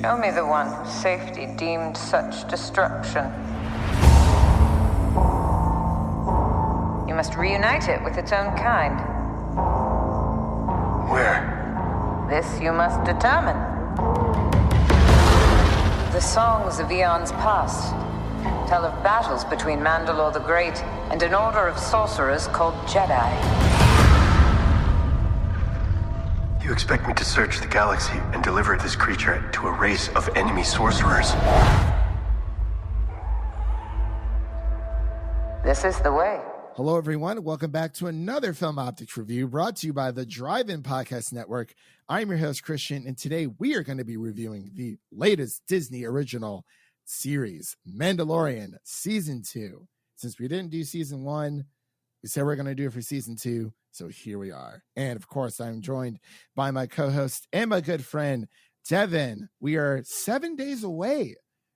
Show me the one safety deemed such destruction. You must reunite it with its own kind. Where? This you must determine. The songs of eons past tell of battles between Mandalore the Great and an order of sorcerers called Jedi. You expect me to search the galaxy and deliver this creature to a race of enemy sorcerers? This is the way. Hello, everyone. Welcome back to another Film Optix review brought to you by the Drive-In Podcast Network. I'm your host, Christian, and today we are going to be reviewing the latest Disney original series, Mandalorian Season 2. Since we didn't do Season 1, we said we're going to do it for Season 2, so here we are. And, of course, I'm joined by my co-host and my good friend, Devin. We are 7 days away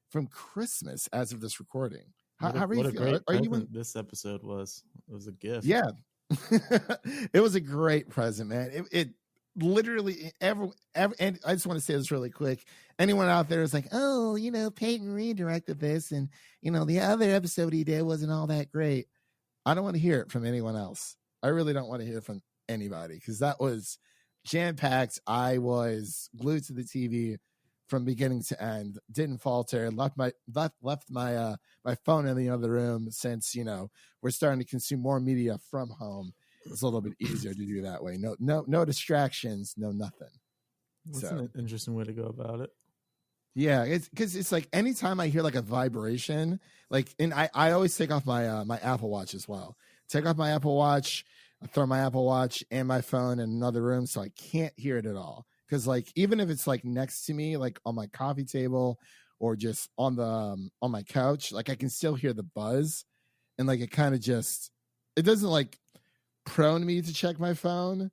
from Christmas as of this recording. How are you feeling? What a great present this episode was. It was a gift. Yeah. It was a great present, man. It literally, and I just want to say this really quick. Anyone out there is like, oh, Peyton Reed directed this, and, the other episode he did wasn't all that great. I don't want to hear it from anyone else. I really don't want to hear it from anybody, because that was jam-packed. I was glued to the TV from beginning to end, didn't falter, left my phone in the other room, since we're starting to consume more media from home. It's a little bit easier to do that way. No distractions, no nothing. That's an interesting way to go about it. Yeah, it's because it's like anytime I hear like a vibration, and I always take off my my Apple Watch as well. Take off my Apple Watch, I throw my Apple Watch and my phone in another room so I can't hear it at all. Because even if it's next to me, on my coffee table or just on my couch, I can still hear the buzz, and it kind of it doesn't prone me to check my phone,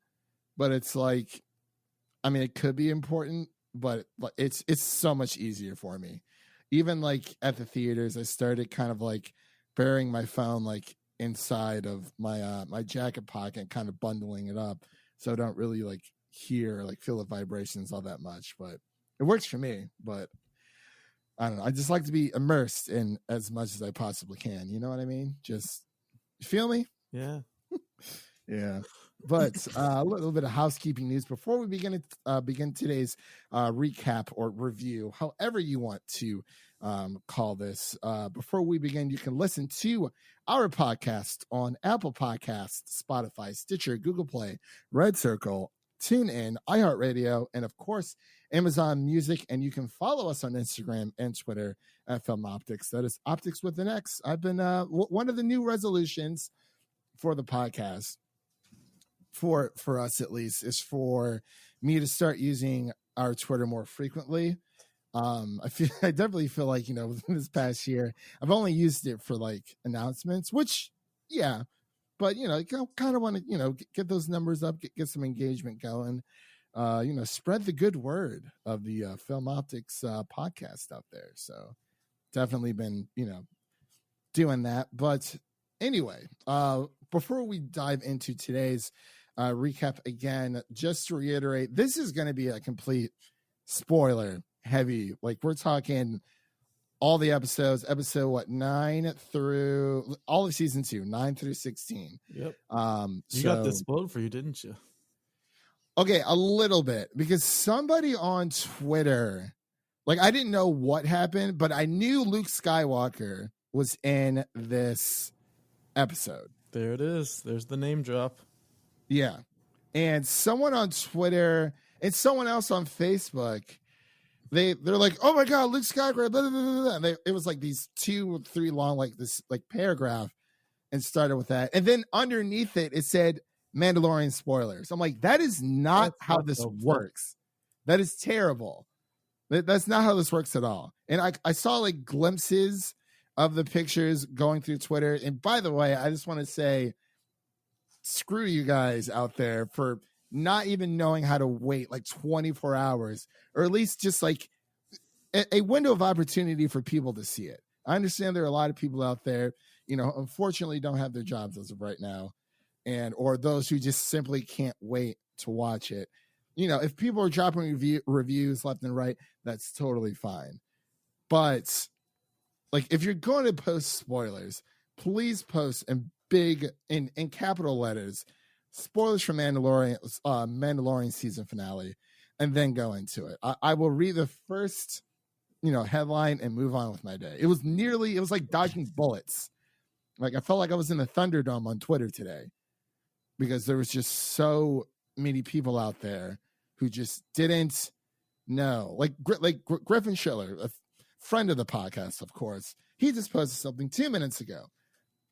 but it's it could be important, but it's so much easier for me. Even at the theaters, I started kind of burying my phone inside of my my jacket pocket, kind of bundling it up so I don't really feel the vibrations all that much. But it works for me. But I don't know, I just like to be immersed in as much as I possibly can, you know what I mean? Just, you feel me? Yeah. Yeah. But a little bit of housekeeping news before we begin today's recap or review, however you want to call this. Before we begin, you can listen to our podcast on Apple Podcasts, Spotify, Stitcher, Google Play, Red Circle, TuneIn, iHeartRadio, and of course, Amazon Music. And you can follow us on Instagram and Twitter at Film Optix. That is Optix with an X. I've been one of the new resolutions for the podcast, for us at least, is for me to start using our Twitter more frequently. I definitely feel this past year I've only used it for announcements, which but kind of want to get those numbers up, get some engagement going, spread the good word of the Film Optix podcast out there. So definitely been doing that. But anyway, before we dive into today's recap, again, just to reiterate, this is going to be a complete spoiler heavy. We're talking all the episodes, episode 9 through all of season 2, 9 through 16. Yep. You got this spoiled for you, didn't you? Okay, a little bit, because somebody on Twitter, I didn't know what happened, but I knew Luke Skywalker was in this episode. There it is. There's the name drop. Yeah. And someone on Twitter and someone else on Facebook, they're like, oh my God, Luke Skywalker, blah, blah, blah, blah. It was these 2 or 3 long, this paragraph, and started with that. And then underneath it, it said Mandalorian spoilers. I'm like, that is not how this works. That is terrible. That's not how this works at all. And I saw glimpses of the pictures going through Twitter. And by the way, I just want to say, screw you guys out there for not even knowing how to wait 24 hours, or at least just a window of opportunity for people to see it. I understand there are a lot of people out there, unfortunately don't have their jobs as of right now, or those who just simply can't wait to watch it. if people are dropping reviews left and right, that's totally fine. But like, if you're going to post spoilers, please post in capital letters, spoilers for Mandalorian season finale, and then go into it. I will read the first, headline and move on with my day. It was like dodging bullets. Like, I felt like I was in the Thunderdome on Twitter today because there was just so many people out there who just didn't know. Like Griffin Schiller, a friend of the podcast, of course, he just posted something 2 minutes ago.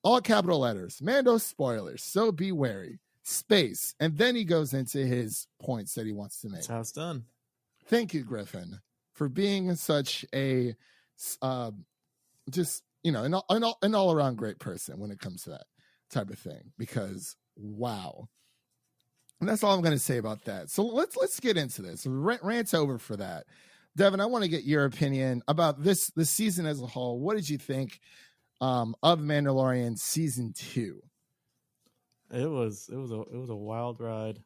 All capital letters, Mando spoilers, so be wary, space. And then he goes into his points that he wants to make. That's how it's done. Thank you, Griffin, for being such a an all-around great person when it comes to that type of thing, because wow. And that's all I'm going to say about that. So let's get into this. Rant's over for that. Devin, I want to get your opinion about this season as a whole. What did you think of Mandalorian season 2? It was a wild ride.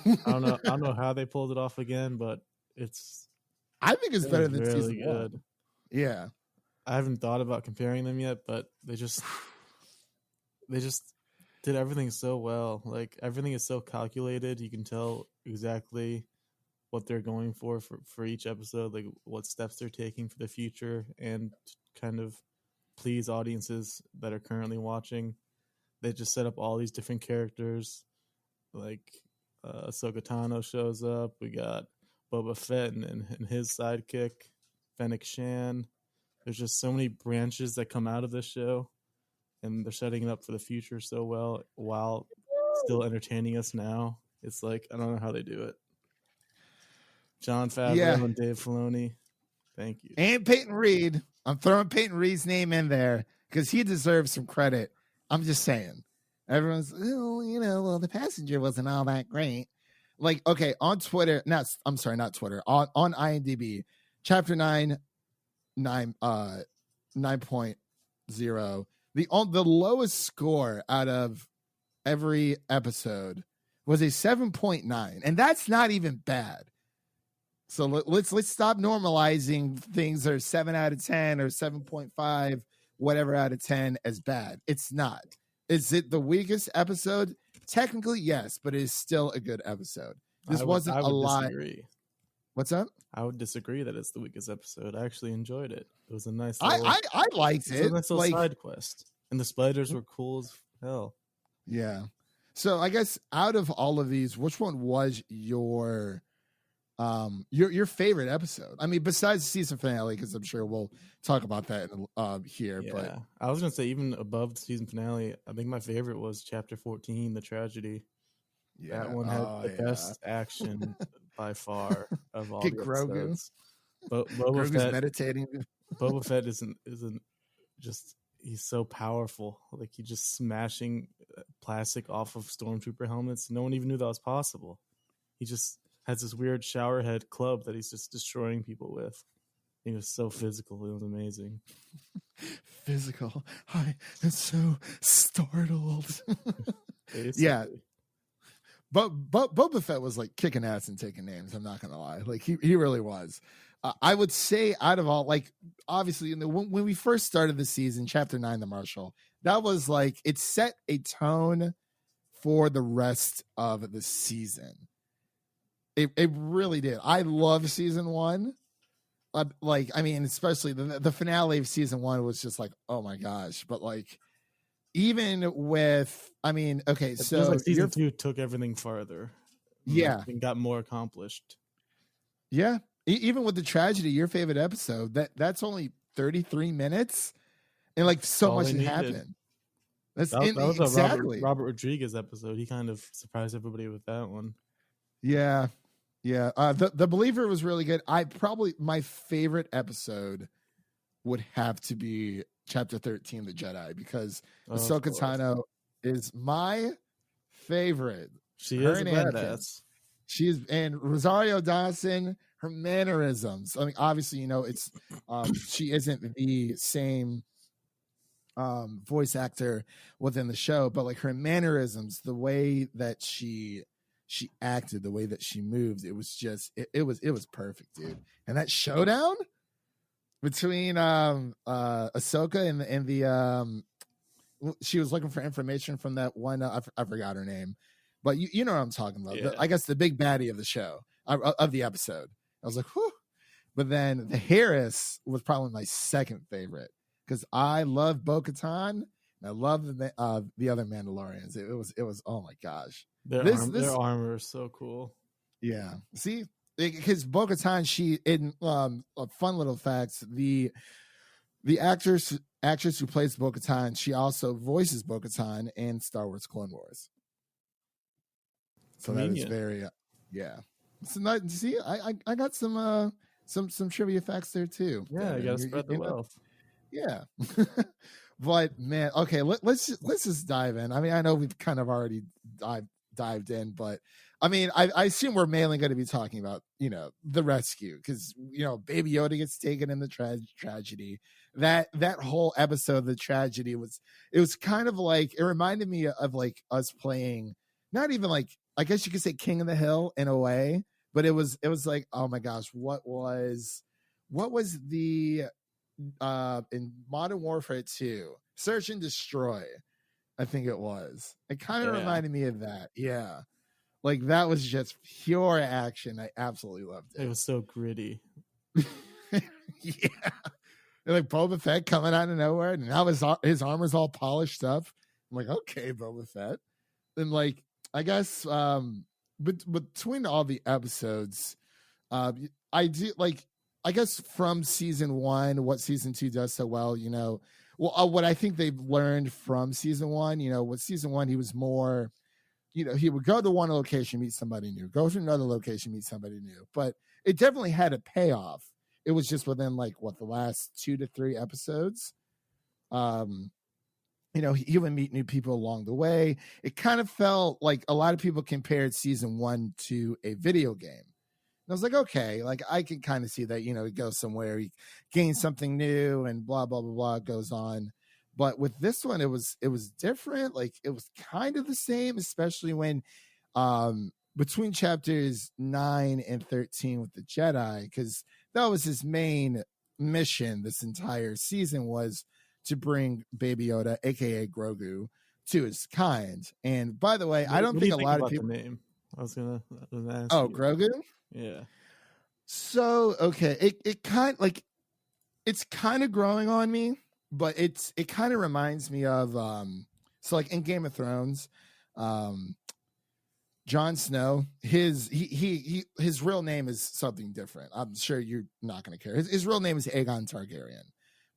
I don't know how they pulled it off again, but I think it's better than really season good. 1. Yeah. I haven't thought about comparing them yet, but they just did everything so well. Like, everything is so calculated. You can tell exactly what they're going for each episode, like what steps they're taking for the future, and kind of please audiences that are currently watching. They just set up all these different characters. Like, Ahsoka Tano shows up. We got Boba Fett and his sidekick, Fennec Shan. There's just so many branches that come out of this show, and they're setting it up for the future so well while still entertaining us now. It's like, I don't know how they do it. Jon Favreau and Dave Filoni, thank you. And Peyton Reed. I'm throwing Peyton Reed's name in there because he deserves some credit. I'm just saying. Everyone's, the passenger wasn't all that great. Like, okay, on Twitter, not Twitter, on IMDb, chapter 9.0, the lowest score out of every episode was a 7.9, and that's not even bad. So let's stop normalizing things that are 7 out of 10 or 7.5, whatever out of 10 as bad. It's not. Is it the weakest episode? Technically, yes, but it is still a good episode. This wasn't a lot. Disagree. What's up? I would disagree that it's the weakest episode. I actually enjoyed it. It was a nice. I liked it. It was a nice little side quest, and the spiders were cool as hell. Yeah. So I guess out of all of these, which one was your favorite episode? I mean, besides the season finale, because I'm sure we'll talk about that here. Yeah, but I was gonna say even above the season finale, I think my favorite was chapter 14, the tragedy. Yeah, that one had the best action by far of all the episodes. Boba Fett meditating. Boba Fett isn't just, he's so powerful. Like, he's just smashing plastic off of stormtrooper helmets. No one even knew that was possible. He just has this weird showerhead club that he's just destroying people with. He was so physical. It was amazing. Physical. I am so startled. Yeah. But Boba Fett was like kicking ass and taking names. I'm not gonna lie, like he really was. I would say out of all, like, obviously when we first started the season, chapter 9, the Marshal, that was like, it set a tone for the rest of the season. It really did. I love season 1. Like, I mean, especially the finale of season 1 was just like, oh my gosh. But like, even with, I mean, okay, so like season 2 took everything farther. Yeah. And got more accomplished. Yeah. Even with the tragedy, your favorite episode, that's only 33 minutes, and like so much happened. That was exactly a Robert Rodriguez episode. He kind of surprised everybody with that one. Yeah. The Believer was really good. My favorite episode would have to be chapter 13, the Jedi, because Ahsoka Tano is my favorite. She is a badass. And Rosario Dawson, her mannerisms. I mean, obviously, it's she isn't the same voice actor within the show, but like her mannerisms, the way that she she acted, the way that she moved, it was just it was perfect, dude. And that showdown between Ahsoka and the she was looking for information from that one I forgot her name, but you know what I'm talking about. Yeah. I guess the big baddie of the show of the episode. I was like, whew. But then the Harris was probably my second favorite because I love Bo-Katan and I love the other Mandalorians. It was oh my gosh, their armor is so cool. Yeah, see, because Bo-Katan, she in fun little facts, the actress who plays Bo-Katan, she also voices Bo-Katan in Star Wars Clone Wars. So Convenient. that is very yeah. So not, see, I got some trivia facts there too. Yeah, you gotta spread the wealth. Yeah. But man, okay, let's just dive in. I mean, I know we've kind of already dived in, but I mean, I assume we're mainly going to be talking about, the rescue, because Baby Yoda gets taken in the tragedy. That whole episode, the tragedy was kind of like, it reminded me of like us playing, not even like, I guess you could say King of the Hill in a way, but it was like, oh my gosh, what was the in Modern Warfare 2, Search and Destroy, I think it was. It kind of reminded me of that. Yeah. Like that was just pure action. I absolutely loved it. It was so gritty. Yeah. And like Boba Fett coming out of nowhere, and now his armor's all polished up. I'm like, okay, Boba Fett. And like, I guess between all the episodes, I do like, I guess from season 1, what season 2 does so well, what I think they've learned from season 1, with season 1, he was more, he would go to one location, meet somebody new, go to another location, meet somebody new, but it definitely had a payoff. It was just within like the last 2 to 3 episodes. He would meet new people along the way. It kind of felt like a lot of people compared season 1 to a video game. And I was like, okay, like I can kind of see that, he goes somewhere, he gains something new and blah, blah, blah, blah, goes on. But with this one, it was different. Like it was kind of the same, especially when between chapters 9 and 13 with the Jedi, because that was his main mission this entire season, was to bring Baby Yoda, aka Grogu, to his kind. And by the way, I don't think a lot of people. The name? I was gonna ask. Oh, you. Grogu. Yeah. So okay, it kind like it's kind of growing on me, but it kind of reminds me of so like in Game of Thrones, Jon Snow, his real name is something different. I'm sure you're not going to care. His real name is Aegon Targaryen,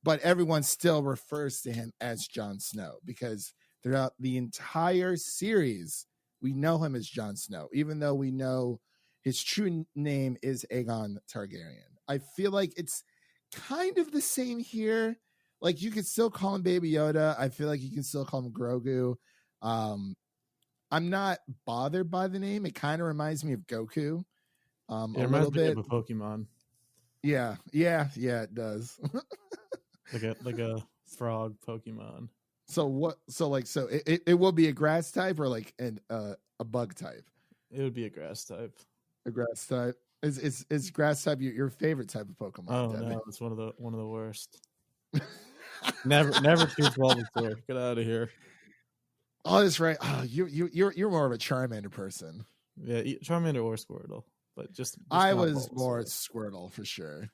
but everyone still refers to him as Jon Snow because throughout the entire series, we know him as Jon Snow, even though we know his true name is Aegon Targaryen. I feel like it's kind of the same here. Like you could still call him Baby Yoda. I feel like you can still call him Grogu. I'm not bothered by the name. It kind of reminds me of Goku. A little bit of a Pokemon. Yeah, it does. like a frog Pokemon. So it will be a grass type or like a bug type? It would be a grass type. A grass type. Is grass type your favorite type of Pokemon? Oh Debbie? No, it's one of the worst. never choose Bulbasaur. Get out of here. Oh, that's right. Oh, you're more of a Charmander person. Yeah, Charmander or Squirtle, but just I was more Squirtle for sure.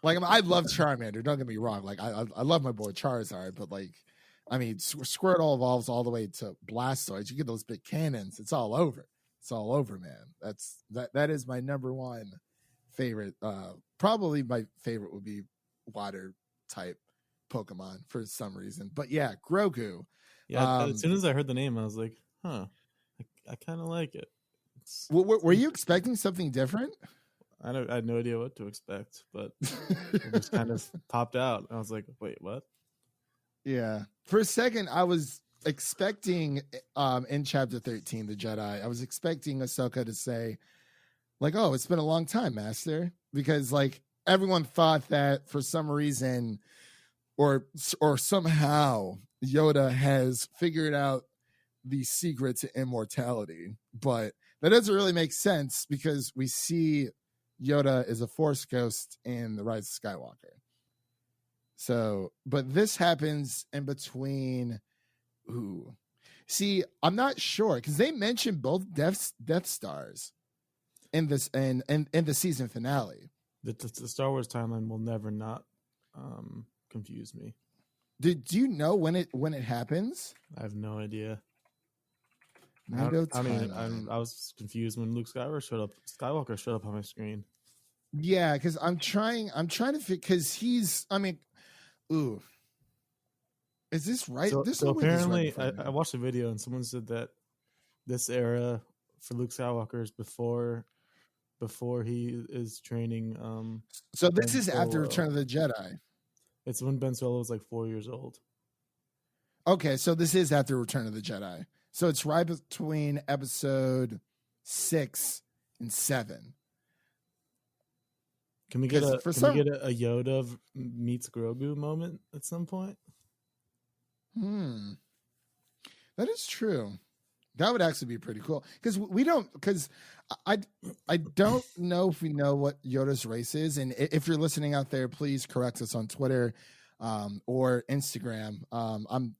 Like I love Charmander. Don't get me wrong. Like I love my boy Charizard, but like I mean, Squirtle evolves all the way to Blastoise. You get those big cannons. It's all over. It's all over, man. That is my number one favorite. Probably my favorite would be water type Pokemon for some reason. But yeah, Grogu. Yeah, as soon as I heard the name, I was like, huh, I kind of like it. Were you expecting something different? I had no idea what to expect, but it just kind of popped out. I was like, wait, what? Yeah. For a second, I was expecting in chapter 13, the Jedi, I was expecting Ahsoka to say, like, oh, it's been a long time, Master. Because, like, everyone thought that for some reason or somehow Yoda has figured out the secret to immortality. But that doesn't really make sense because we see Yoda is a Force ghost in The Rise of Skywalker. So, but this happens in between. Ooh, see, I'm not sure because they mentioned both Death Stars in this and in the season finale. The Star Wars timeline will never not confuse me. Do you know when it happens? I have no idea. I was confused when Luke Skywalker showed up on my screen. Yeah, because I'm trying to fit because he's. I mean, ooh, is this right? So apparently, I watched a video and someone said that this era for Luke Skywalker is before he is training. So this is after Return of the Jedi. It's when Ben Solo was like 4 years old. Okay, so this is after Return of the Jedi. So it's right between episode 6 and 7. Can we get a Yoda meets Grogu moment at some point? That is true. That would actually be pretty cool because I don't know if we know what Yoda's race is, and if you're listening out there, please correct us on Twitter or Instagram. I'm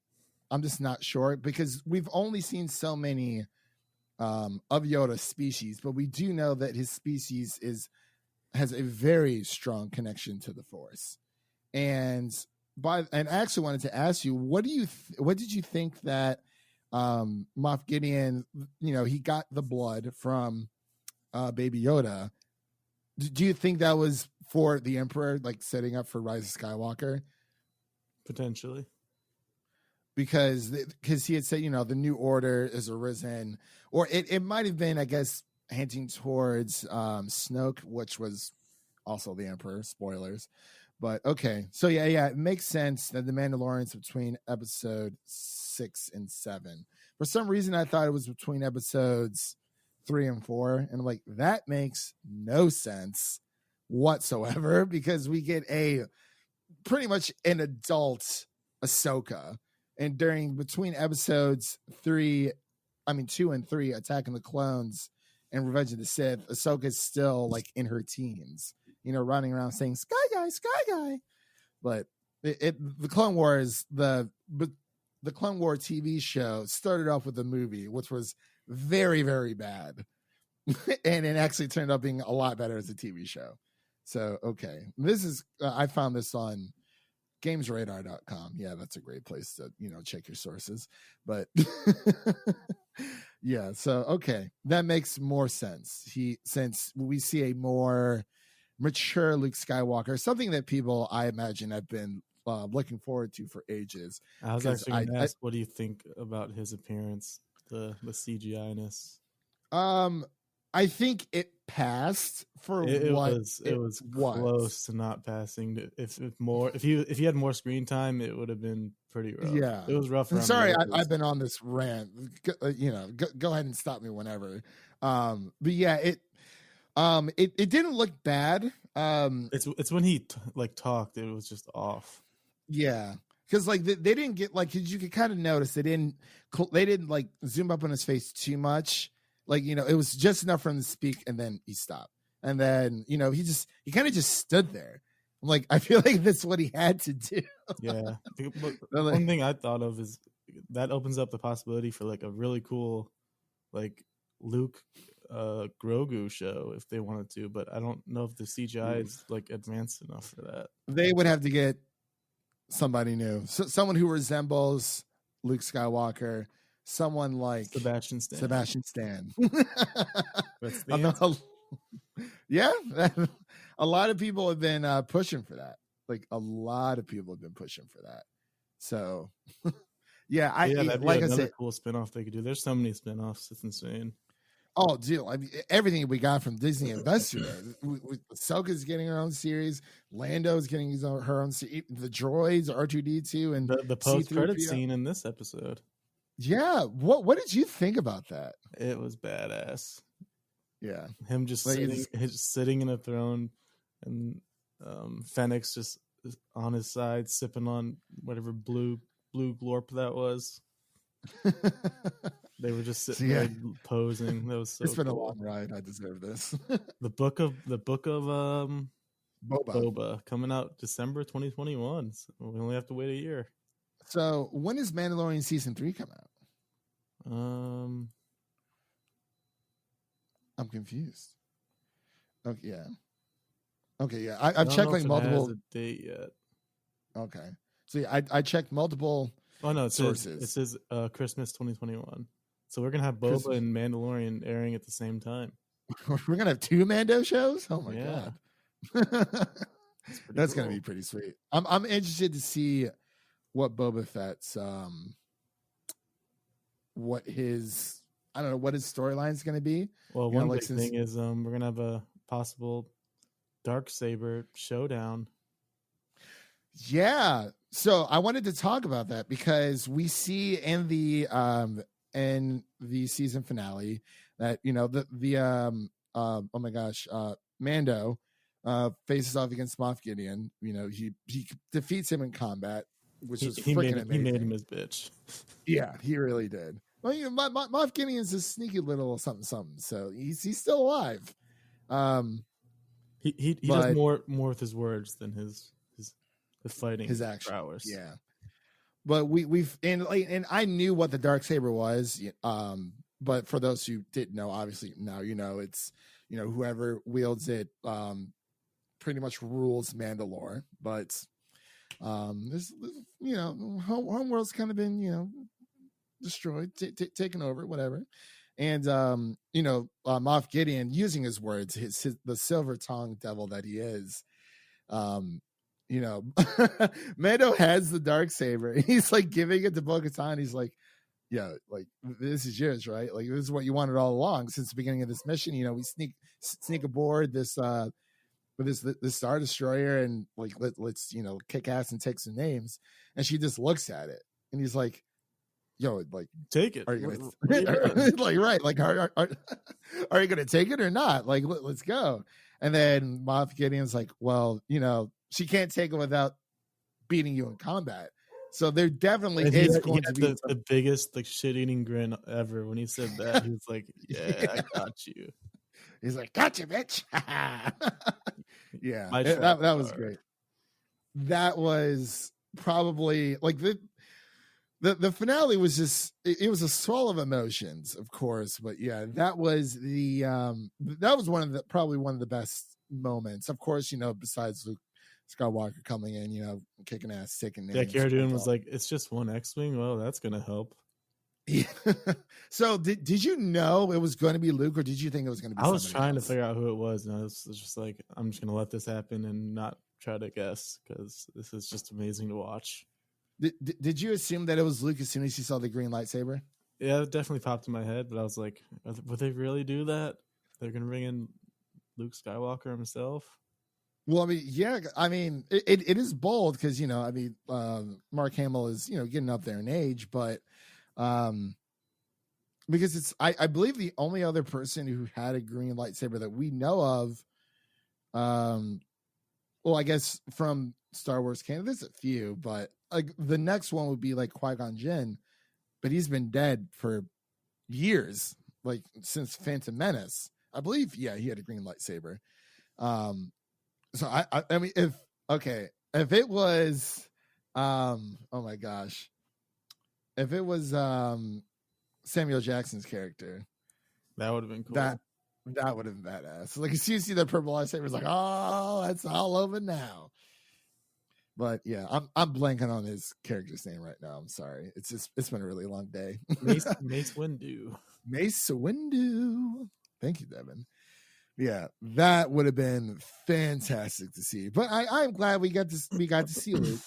just not sure because we've only seen so many of Yoda's species, but we do know that his species has a very strong connection to the Force. And I actually wanted to ask you, what did you think that Moff Gideon, he got the blood from Baby Yoda? Do you think that was for the Emperor, like setting up for Rise of Skywalker? Potentially. Because he had said, the new order is arisen, or it might have been, I guess, hinting towards Snoke, which was also the Emperor. Spoilers. But okay, so yeah, it makes sense that the Mandalorian's between episode 6 and 7. For some reason, I thought it was between episodes 3 and 4, and I'm like, that makes no sense whatsoever because we get pretty much an adult Ahsoka, and between episodes 2 and 3, Attack of the Clones and Revenge of the Sith, Ahsoka's still like in her teens. Running around saying "Sky Guy," but the Clone Wars, the Clone War TV show started off with a movie which was very, very bad, and it actually turned out being a lot better as a TV show. So okay, this is I found this on GamesRadar.com. Yeah, that's a great place to check your sources. But yeah, so okay, that makes more sense. Since we see a more mature Luke Skywalker, something that people, I imagine, have been looking forward to for ages. I was actually going to ask, what do you think about his appearance, the CGI-ness? I think it passed for it was close to not passing. If he had more screen time, it would have been pretty rough. Yeah, it was rough. I'm sorry, I've been on this rant. Go ahead and stop me whenever. But yeah, it didn't look bad. It's when he talked, it was just off. Yeah, because they didn't get cause you could kind of notice they didn't zoom up on his face too much. It was just enough for him to speak, and then he stopped, and then he kind of just stood there. I'm like, I feel like that's what he had to do. Yeah, one thing I thought of is that opens up the possibility for a really cool Luke Grogu show if they wanted to, but I don't know if the CGI is advanced enough for that. They would have to get somebody new, someone who resembles Luke Skywalker, someone like Sebastian Stan. That's yeah, a lot of people have been pushing for that. A lot of people have been pushing for that. So yeah, that'd be another cool spinoff they could do. There's so many spinoffs, it's insane. Oh, dude! I mean, everything we got from Disney Investor. Ahsoka's getting her own series. Lando's getting her own series. The droids, R2D2, and the post-credit scene in this episode. Yeah, what did you think about that? It was badass. Yeah, him just sitting in a throne, and Fennec's just on his side, sipping on whatever blue glorp that was. They were just sitting So, yeah. there posing. That was so It's been a cool. long ride. I deserve this. The book of Boba. Boba coming out December 2021. So we only have to wait a year. So when is Mandalorian season 3 come out? I'm confused. Okay, yeah. Okay, yeah. I've checked like multiple. It has a date yet. Okay, so yeah, I checked multiple. Oh no, it sources. says Christmas 2021. So we're gonna have Boba and Mandalorian airing at the same time. We're gonna have 2 Mando shows. Oh my Yeah. god, that's cool. gonna be pretty sweet. I'm interested to see what Boba Fett's what his storyline is gonna be. Well, one big thing is we're gonna have a possible Darksaber showdown. Yeah. So I wanted to talk about that because we see in the season finale that oh my gosh, Mando faces off against Moff Gideon. He defeats him in combat, which is freaking amazing. He made him his bitch. Yeah, he really did. Well, Moff Gideon's a sneaky little something, so he's still alive. He does more with his words than his fighting, his action prowess. Yeah, but we've and I knew what the Darksaber was. But for those who didn't know, obviously now it's whoever wields it pretty much rules Mandalore. But this homeworld's kind of been destroyed, taken over, whatever. And Moff Gideon, using his words, the silver tongue devil that he is, Mando has the Darksaber. He's like giving it to Bo-Katan. He's like, yeah, like this is yours, right? Like this is what you wanted all along since the beginning of this mission. We sneak aboard this this Star Destroyer and like let's kick ass and take some names. And she just looks at it and he's like, yo, like take it. Are you gonna like right? Like are you gonna take it or not? Like let's go. And then Moff Gideon's like, well, she can't take it without beating you in combat. So there definitely is going to be the biggest like shit-eating grin ever when he said that. He was like, yeah, I got you. He's like, gotcha, bitch. Yeah, that was great. That was probably like the finale was just it was a swell of emotions, of course, but yeah, that was probably one of the best moments, of course, besides Luke Skywalker coming in, kicking ass, taking names. Yeah, Cara Dune was like, it's just one X-Wing. Well, that's gonna help. Yeah. So did you know it was going to be Luke, or did you think it was going to be? I was trying to figure out who it was, and I was just like, I'm just gonna let this happen and not try to guess because this is just amazing to watch. Did you assume that it was Luke as soon as you saw the green lightsaber? Yeah, it definitely popped in my head, but I was like, would they really do that? They're gonna bring in Luke Skywalker himself? Well, it is bold because Mark Hamill is getting up there in age, but because it's I believe the only other person who had a green lightsaber that we know of, well, I guess from Star Wars canon, there's a few, but like the next one would be like Qui-Gon Jinn, but he's been dead for years, like since Phantom Menace, I believe. Yeah, he had a green lightsaber. So I mean, if it was, oh my gosh, if it was Samuel Jackson's character, that would have been cool. That would have been badass. Like as soon as you see the purple lightsaber, it's like, oh, that's all over now. But yeah, I'm blanking on his character's name right now. I'm sorry. It's been a really long day. Mace Windu. Mace Windu. Thank you, Devin. Yeah, that would have been fantastic to see. But I'm glad we got to see Luke.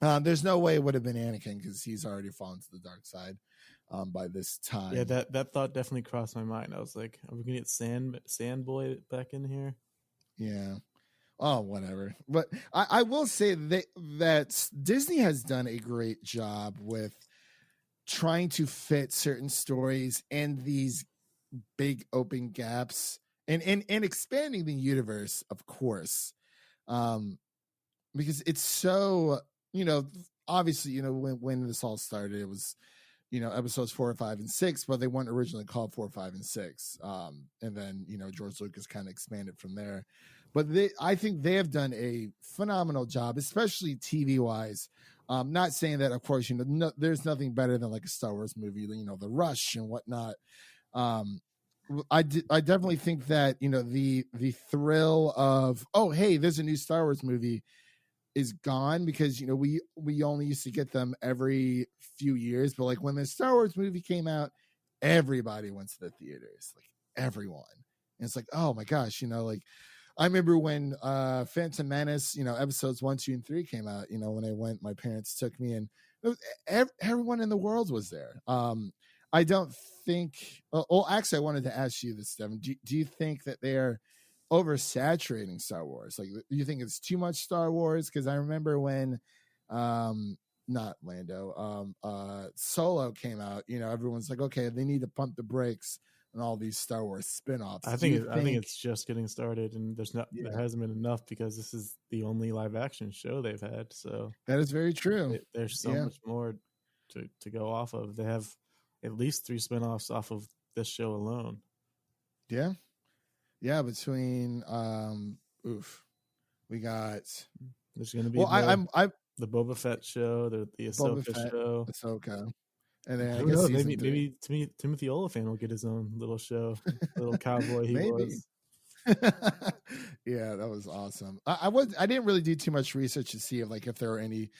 There's no way it would have been Anakin because he's already fallen to the dark side by this time. Yeah, that thought definitely crossed my mind. I was like, are we gonna get Sand Boy back in here? Yeah. Oh, whatever. But I will say that Disney has done a great job with trying to fit certain stories in these big open gaps and expanding the universe, of course, because it's so obviously when this all started, it was episodes 4, 5, and 6, but they weren't originally called 4, 5, and 6. And then George Lucas kind of expanded from there. But I think they have done a phenomenal job, especially TV wise. Not saying that, of course, there's nothing better than like a Star Wars movie, the rush and whatnot. I definitely think that the thrill of, oh hey, there's a new Star Wars movie is gone, because we only used to get them every few years. But like when the Star Wars movie came out, everybody went to the theaters, like everyone. And it's like, oh my gosh, like I remember when Phantom Menace, episodes 1, 2, and 3 came out, when I went, my parents took me, and it was, everyone in the world was there. I don't think, actually I wanted to ask you this, Devin. Do you think that they're oversaturating Star Wars? Like, do you think it's too much Star Wars? Because I remember when not Lando, Solo came out, everyone's like, okay, they need to pump the brakes on all these Star Wars spin-offs. I think it's just getting started, and there hasn't been enough, because this is the only live action show they've had. So that is very true. There's so much more to go off of. They have at least 3 spin-offs off of this show alone. Yeah. Yeah, between we got, there's going to be the Boba Fett show, the Ahsoka show, Ahsoka, and then I guess maybe Timothy Olyphant will get his own little show, little cowboy he was. Yeah, that was awesome. I didn't really do too much research to see if there were any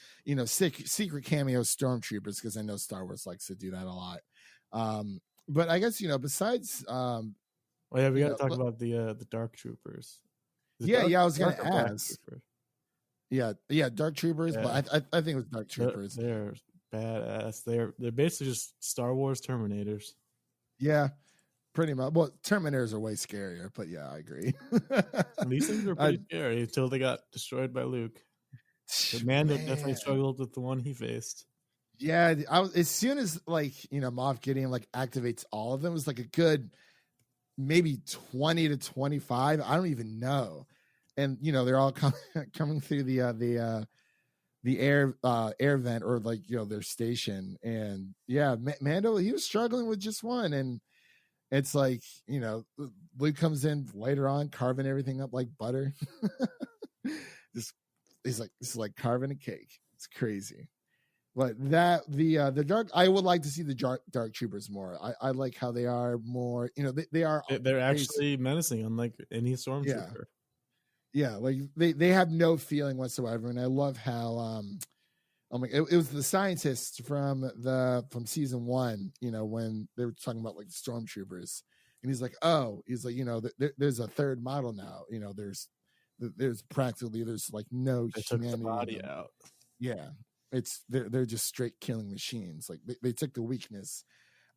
secret cameo stormtroopers, because I know Star Wars likes to do that a lot. But I guess besides. Oh yeah, we got to talk about the Dark Troopers. Yeah, I was going to ask. Yeah, Dark Troopers, but I think it was Dark Troopers. They're badass. They're basically just Star Wars Terminators. Yeah, pretty much. Well, Terminators are way scarier, but yeah, I agree. These things were pretty scary until they got destroyed by Luke. But Mando definitely struggled with the one he faced. Yeah, as soon as Moff Gideon activates all of them, it was like a good maybe 20 to 25. I don't even know. And they're all coming through the air vent, or their station. And yeah, Mando, he was struggling with just one. And it's like, Luke comes in later on carving everything up like butter. It's like carving a cake. It's crazy. But the dark, I would like to see the dark troopers more. I like how they are more, they're actually menacing, unlike any stormtrooper. Yeah, like they have no feeling whatsoever. And I love how it was the scientists from season 1, when they were talking about the stormtroopers, and he's like, there's a third model now. There's no they took the body out. Yeah. They're just straight killing machines. Like they took the weakness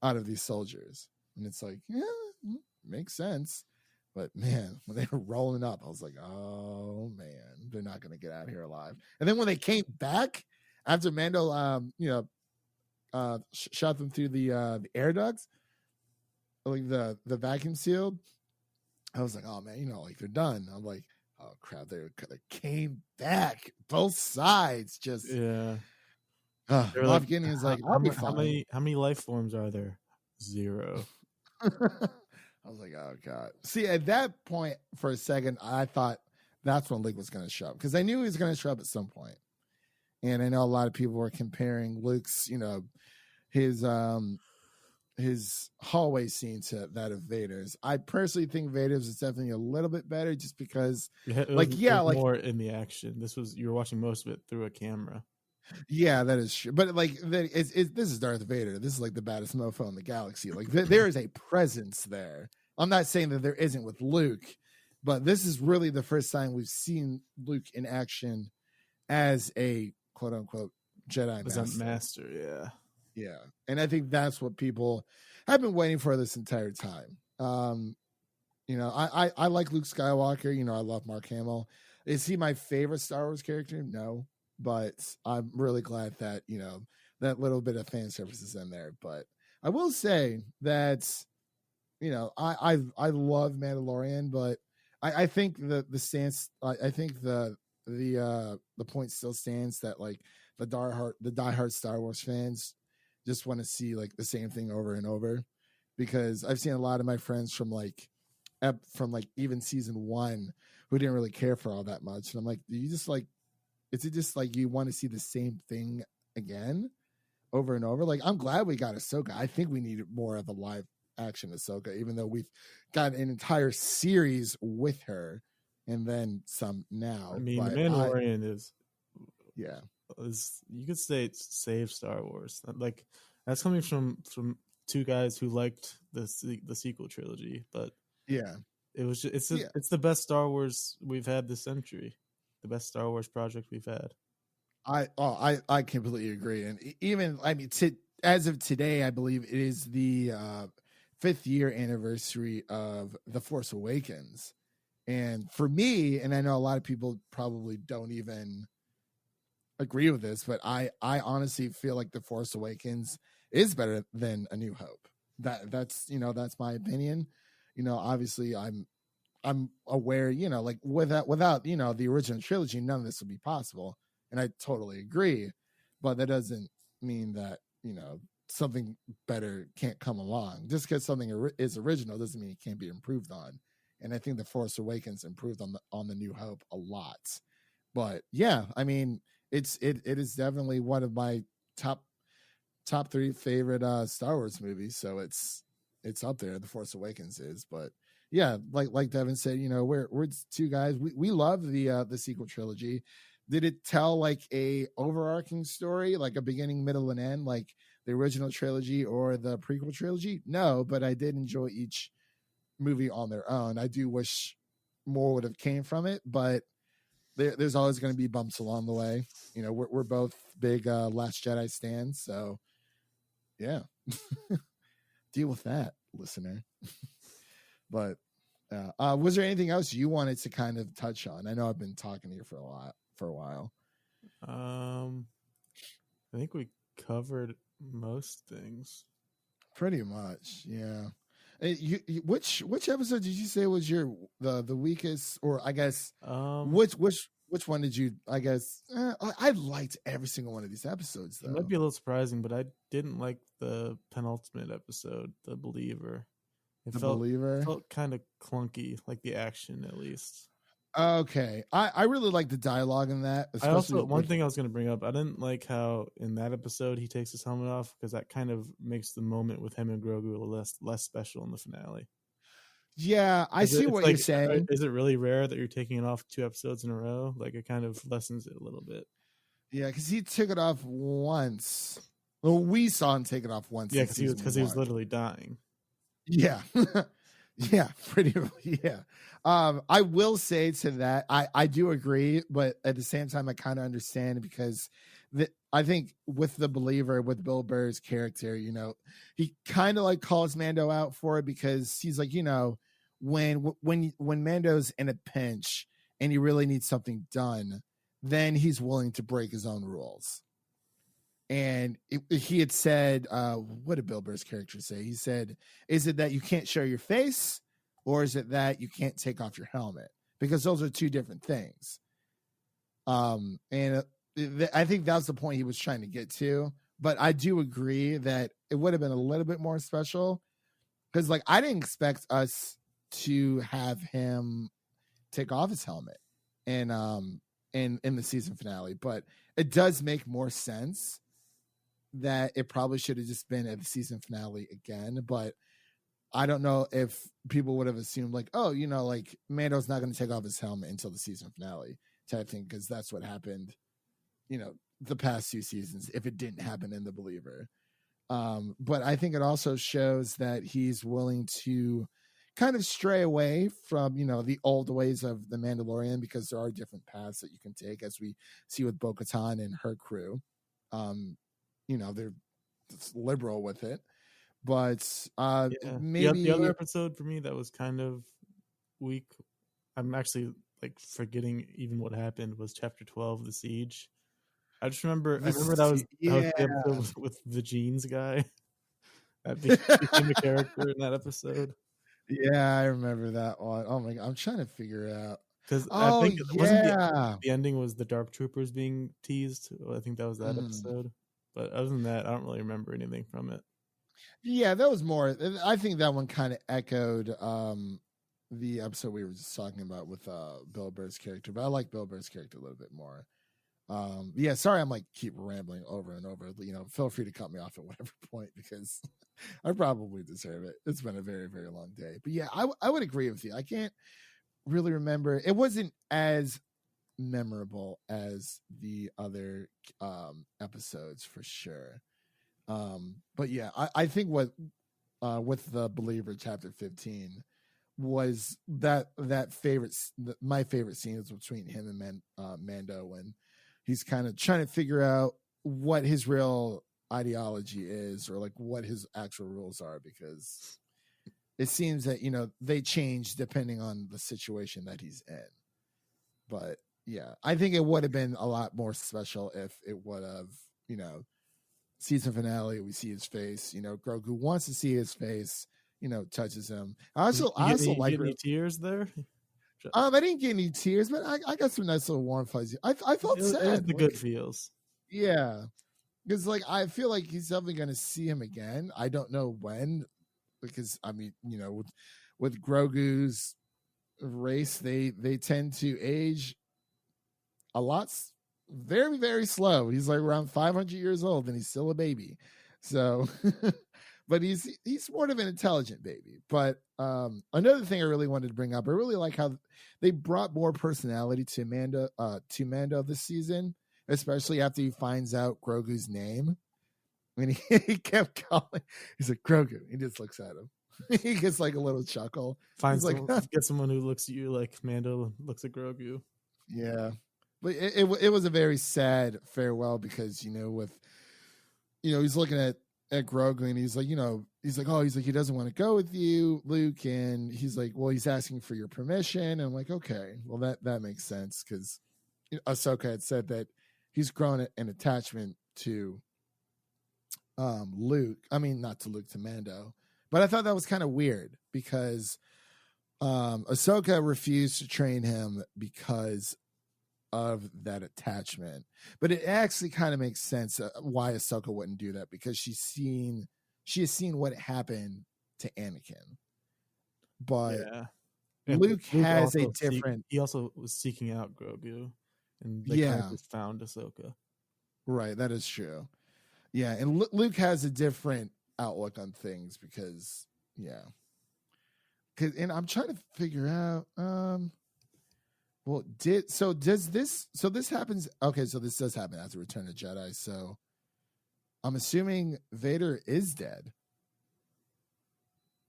out of these soldiers, and it's like, yeah, makes sense. But man, when they were rolling up, I was like, oh man, they're not going to get out of here alive. And then when they came back after Mando, shot them through the air ducts, like the vacuum sealed, I was like, oh man, they're done. I'm like, oh crap, they came back, both sides. Just Moff Gideon's like, I'll be fine. How many life forms are there? 0. I was like, oh god. See, at that point, for a second, I thought that's when Luke was going to show up, because I knew he was going to show up at some point. And I know a lot of people were comparing Luke's, his hallway scene to that of Vader's. I personally think Vader's is definitely a little bit better, just because, it was more in the action. You were watching most of it through a camera. Yeah, that is true. But this is Darth Vader. This is like the baddest mofo in the galaxy. Like there is a presence there. I'm not saying that there isn't with Luke, but this is really the first time we've seen Luke in action as a quote unquote Jedi master. As a master, yeah. Yeah. And I think that's what people have been waiting for this entire time. I like Luke Skywalker. I love Mark Hamill. Is he my favorite Star Wars character? No. But I'm really glad that, that little bit of fan service is in there. But I will say that, I love Mandalorian, but I think the stance, I think the point still stands that the diehard Star Wars fans just want to see like the same thing over and over, because I've seen a lot of my friends from like even season 1 who didn't really care for all that much, and I'm like, do you just like, is it just like you want to see the same thing again over and over? Like, I'm glad we got Ahsoka. I think we needed more of a live action Ahsoka, even though we've got an entire series with her and then some now. I mean, but The Mandalorian is you could say it's saved Star Wars. Like, that's coming from two guys who liked the sequel trilogy, but yeah, it was just, it's the best Star Wars we've had this century, the best Star Wars project we've had. I completely agree, and even I mean, as of today, I believe it is the 5th year anniversary of The Force Awakens, and for me, and I know a lot of people probably don't even agree with this, but I honestly feel like The Force Awakens is better than A New Hope. That's that's my opinion. Obviously I'm aware, like without the original trilogy, none of this would be possible, and I totally agree. But that doesn't mean that something better can't come along. Just because something is original doesn't mean it can't be improved on. And I think The Force Awakens improved on the New Hope a lot. But yeah, I mean, it is definitely one of my top 3 favorite Star Wars movies. So it's up there. The Force Awakens is. But yeah, like Devin said, we're two guys. We love the sequel trilogy. Did it tell like a overarching story, like a beginning, middle, and end, like the original trilogy or the prequel trilogy? No, but I did enjoy each movie on their own. I do wish more would have came from it, but there's always going to be bumps along the way. We're both big Last Jedi stans, so yeah, deal with that, listener. But was there anything else you wanted to kind of touch on? I know I've been talking to you for a while. I think we covered most things. Pretty much, yeah. Which episode did you say was the weakest, or I guess which one did you? I guess I liked every single one of these episodes. Though it might be a little surprising, but I didn't like the penultimate episode, The Believer. It felt kind of clunky, like the action at least. Okay, I really like the dialogue in that. I also one thing I was going to bring up, I didn't like how in that episode he takes his helmet off, because that kind of makes the moment with him and Grogu less special in the finale. Yeah, I see what you're saying. Is it really rare that you're taking it off 2 episodes in a row? Like, it kind of lessens it a little bit. Yeah, because he took it off once. Well, we saw him take it off once. Yeah, because he was literally dying. Yeah. Yeah, pretty much. Yeah. I will say to that, I do agree, but at the same time, I kind of understand, because I think with The Believer, with Bill Burr's character, he kind of like calls Mando out for it, because he's like, when Mando's in a pinch and he really needs something done, then he's willing to break his own rules. And he had said, what did Bill Burr's character say? He said, is it that you can't show your face, or is it that you can't take off your helmet? Because those are 2 different things. And I think that was the point he was trying to get to. But I do agree that it would have been a little bit more special, because like I didn't expect us to have him take off his helmet in the season finale. But it does make more sense that it probably should have just been at the season finale again. But I don't know if people would have assumed like, oh, like Mando's not going to take off his helmet until the season finale type thing, because that's what happened, the past 2 seasons, if it didn't happen in The Believer. But I think it also shows that he's willing to kind of stray away from, the old ways of The Mandalorian, because there are different paths that you can take, as we see with Bo-Katan and her crew. They're liberal with it, but maybe the other episode for me that was kind of weak, I'm actually like forgetting even what happened, was chapter 12, The Siege. I remember that was the episode with the jeans guy that became a character in that episode. Yeah, I remember that one. Oh my God, I'm trying to figure it out. Because I think wasn't the ending was the Dark Troopers being teased. I think that was that episode. But other than that, I don't really remember anything from it. Yeah, that was more. I think that one kind of echoed the episode we were just talking about with Bill Burr's character, but I like Bill Burr's character a little bit more. Yeah, sorry, I'm like keep rambling over and over. Feel free to cut me off at whatever point because I probably deserve it. It's been a very, very long day, but yeah, I would agree with you. I can't really remember. It wasn't as memorable as the other episodes for sure. But yeah, I think what with the Believer chapter 15 was that my favorite scene is between him and Mando when he's kind of trying to figure out what his real ideology is or like what his actual rules are, because it seems that they change depending on the situation that he's in. But yeah, I think it would have been a lot more special if it would have, season finale, we see his face, Grogu wants to see his face, touches him. I also like any tears there. I didn't get any tears, but I got some nice little warm fuzzy. I felt sad. It was the good feels. Yeah, because I feel like he's definitely going to see him again. I don't know when, because I mean, with Grogu's race, they tend to age a lot, very, very slow. He's like around 500 years old and he's still a baby. So, but he's more of an intelligent baby. But another thing I really wanted to bring up, I really like how they brought more personality to Mando this season, especially after he finds out Grogu's name. When he kept calling, he's like, Grogu. He just looks at him. He gets like a little chuckle. Get someone who looks at you like Mando looks at Grogu. Yeah. But it was a very sad farewell because, he's looking at Grogu and he's like, he doesn't want to go with you, Luke. And he's like, well, he's asking for your permission. And I'm like, okay, well, that makes sense because Ahsoka had said that he's grown an attachment to Luke. I mean, not to Luke, to Mando. But I thought that was kind of weird because Ahsoka refused to train him because of that attachment. But it actually kind of makes sense why Ahsoka wouldn't do that, because she has seen what happened to Anakin. But yeah. Luke has a different... he also was seeking out Grogu, and they kind of just found Ahsoka. Right, that is true. Yeah, and Luke has a different outlook on things because, and I'm trying to figure out... this happens. Okay, so this does happen after Return of Jedi. So I'm assuming Vader is dead.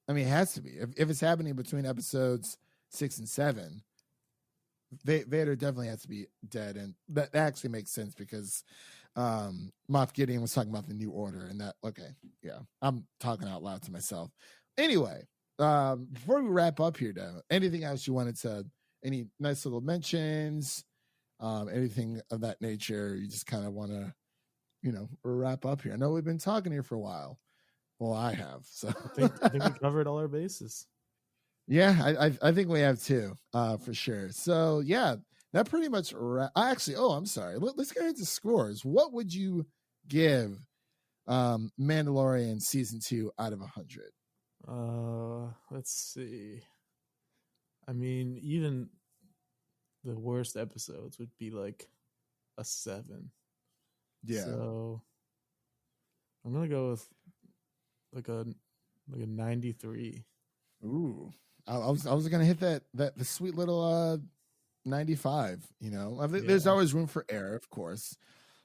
I mean, it has to be. If it's happening between episodes 6 and 7, Vader definitely has to be dead, and that actually makes sense because Moff Gideon was talking about the New Order, and that. Okay, yeah, I'm talking out loud to myself. Anyway, before we wrap up here, though, anything else you wanted to? Any nice little mentions, anything of that nature? You just kind of want to, wrap up here. I know we've been talking here for a while. Well, I have. So I think we covered all our bases. Yeah, I think we have too, for sure. So yeah, that pretty much. I'm sorry. Let's get into scores. What would you give Mandalorian season 2 out of 100? Let's see. I mean, even the worst episodes would be like a 7. Yeah. So I'm gonna go with like a 93. Ooh, I was gonna hit the sweet little 95. There's always room for error, of course.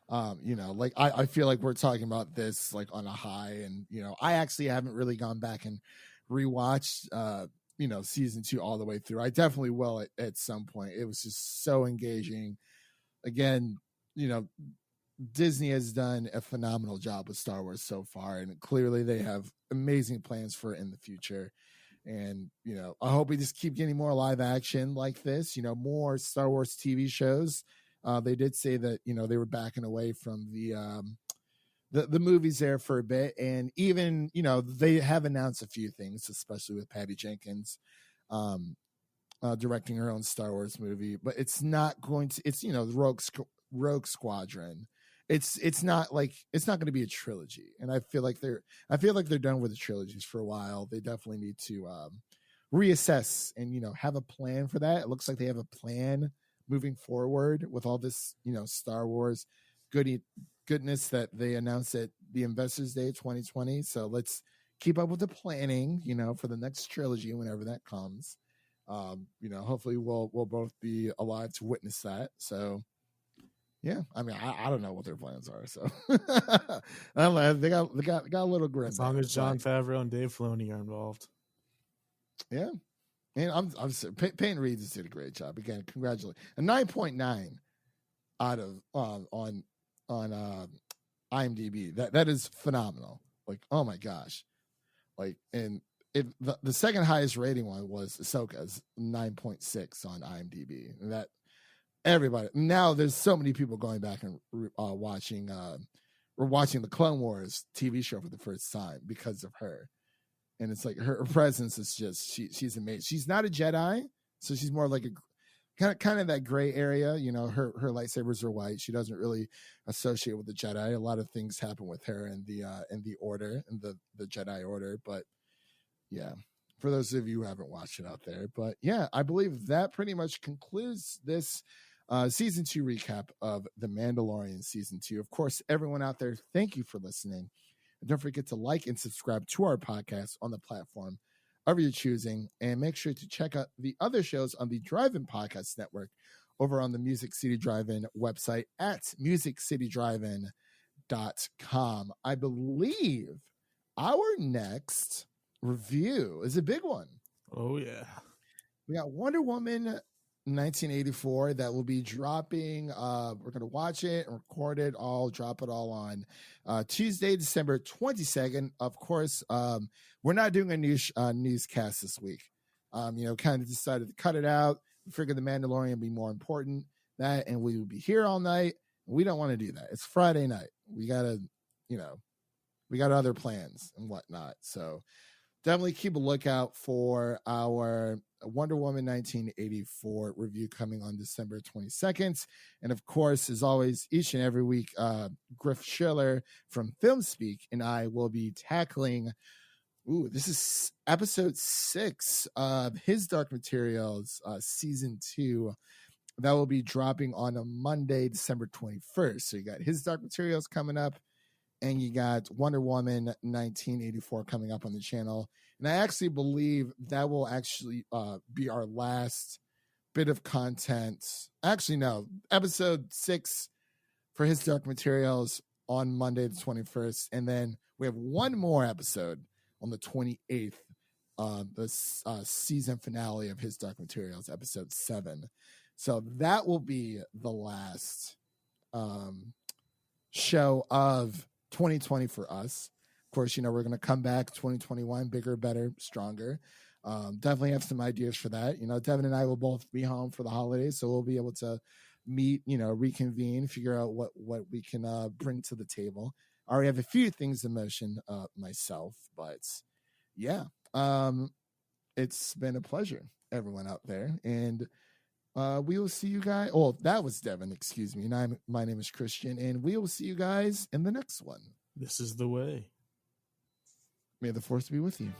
Like I feel like we're talking about this like on a high, and I actually haven't really gone back and rewatched season 2 all the way through. I definitely will at some point. It was just so engaging. Again, Disney has done a phenomenal job with Star Wars so far, and clearly they have amazing plans for it in the future. And, I hope we just keep getting more live action like this, more Star Wars TV shows. They did say that, they were backing away from the movies there for a bit, and even they have announced a few things, especially with Patty Jenkins directing her own Star Wars movie, but it's not going to. It's the Rogue Squadron, it's not going to be a trilogy, and I feel like they're done with the trilogies for a while. They definitely need to reassess and have a plan for that. It looks like they have a plan moving forward with all this Star Wars goodness that they announced at the Investors Day 2020. So let's keep up with the planning for the next trilogy whenever that comes. Hopefully we'll both be alive to witness that. So yeah, I mean, I don't know what their plans are. So I don't know. They got a little grim. As long as Jon Favreau and Dave Filoni are involved. Yeah. And I'm Peyton Reed just did a great job. Again, congratulations. A 9.9 out of on IMDb. That is phenomenal. Like, oh my gosh. Like, and the second highest rating one was Ahsoka's 9.6 on IMDb. And that everybody now, there's so many people going back and watching the Clone Wars TV show for the first time because of her. And it's like her presence is just she's amazing. She's not a Jedi, so she's more like a kind of that gray area. Her lightsabers are white. She doesn't really associate with the Jedi. A lot of things happen with her in the order, in the Jedi Order. But yeah, for those of you who haven't watched it out there. But yeah, I believe that pretty much concludes this season 2 recap of The Mandalorian season 2. Of course, everyone out there, thank you for listening. And don't forget to like and subscribe to our podcast on the platform of your choosing. And make sure to check out the other shows on the Drive-In Podcast Network over on the Music City Drive-In website at musiccitydrivein.com. I believe our next review is a big one. Oh, yeah. We got Wonder Woman 1984 that will be dropping. We're going to watch it and record it all, drop it all on Tuesday, December 22nd. Of course, we're not doing a newscast this week. Kind of decided to cut it out. We figured The Mandalorian would be more important. And we would be here all night. We don't want to do that. It's Friday night. We got to, we got other plans and whatnot. So definitely keep a lookout for our Wonder Woman 1984 review coming on December 22nd. And of course, as always, each and every week, Griff Schiller from Film Speak and I will be tackling, this is episode 6 of His Dark Materials, season 2. That will be dropping on a Monday, December 21st. So you got His Dark Materials coming up, and you got Wonder Woman 1984 coming up on the channel. And I actually believe that will actually be our last bit of content. Actually, no. Episode 6 for His Dark Materials on Monday the 21st. And then we have one more episode on the 28th, the season finale of His Dark Materials, episode 7. So that will be the last show of 2020 for us. Of course, we're going to come back 2021 bigger, better, stronger. Definitely have some ideas for that. Devin and I will both be home for the holidays, so we'll be able to meet, reconvene, figure out what we can bring to the table. I already have a few things in motion myself, but yeah, it's been a pleasure, everyone out there. And we will see you guys. Oh, that was Devin, excuse me. And my name is Christian, and we will see you guys in the next one. This is the way. May the force be with you.